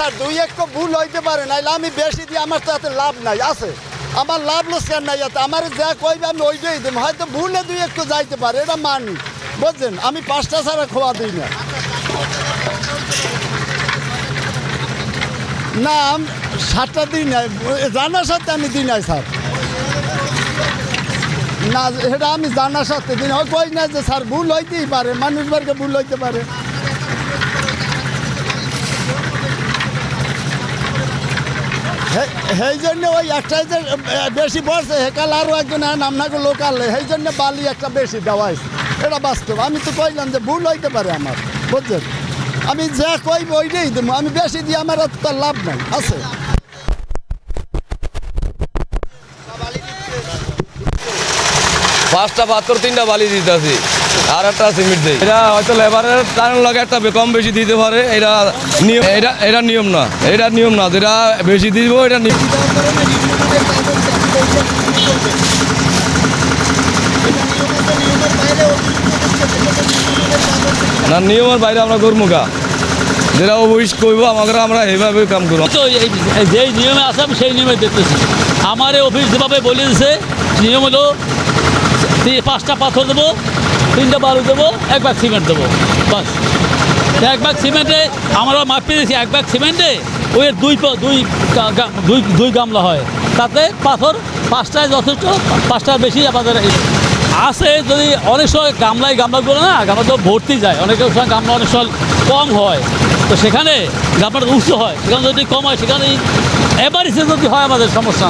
Sir দুই এক ভুল হইতে পারে, নাইলে আমি বেশি দিয়ে আমার তো এত লাভ নাই আছে, আমার লাভ লোকসান নাই, আমার যা কইবে আমি ওইটাই দেব, হয়তো ভুলে দুই একটু যাইতে পারে, এটা মানি, বুঝছেন? আমি 5টা ছাড়া খোয়া দিই না। না 7টা দিই নাই, জানার সাথে আমি দিই নাই স্যার। না এটা আমি জানার সাথে দিন হয় কই না যে স্যার ভুল হইতেই পারে, মানুষবারকে ভুল হইতে পারে। সেই জন্য ওই একটাই যে বেশি পড়ছে হেকাল আরও একজন নামনাকে লোকাল, সেই জন্য বালি একটা বেশি দেওয়া হয়েছে, এটা বাস্তব। আমি তো কইলাম যে ভুল হইতে পারে আমার, বুঝছেন? আমি যা কইব ওইটাই দেবো, আমি বেশি দিয়ে আমার তো লাভ নাই আছে। 5টা পাথর 3টা বালি দিতেছি আর একটা সিমেন্ট দেই। এটা হয়তো লেবারের টাইম লাগে একটা কম বেশি দিতে পারে, এটা নিয়ম, এটা নিয়ম না, এটা নিয়ম না, যেটা বেশি দিব এটা না, নিয়মের বাইরে আমরা করবো গা, যেটা অবশ্যই করবো আমাকে, আমরা এইভাবে কাম করবো। তো যেই নিয়মে আছে আমি সেই নিয়মে দেখতেছি। আমার এই অফিস যেভাবে বলে দিচ্ছে নিয়ম হলো 5টা পাথর দেবো, 3টা বালু দেবো, 1 ব্যাগ সিমেন্ট দেবো, বাস। 1 ব্যাগ সিমেন্টে আমরা মাপিয়ে দিয়েছি, 1 ব্যাগ সিমেন্টে ওই দুই গামলা হয়, তাতে পাথর 5টায় যথেষ্ট, 5টার বেশি আমাদের আছে। যদি অনেক সময় গামলাগুলো না, গামলা তো ভর্তি যায়, অনেক সময় গামলা অনেক সময় কম হয়, তো সেখানে গামলাটা উঁচু হয়, সেখানে যদি কম হয় সেখানে এভারেজে যদি হয় আমাদের সমস্যা নেই।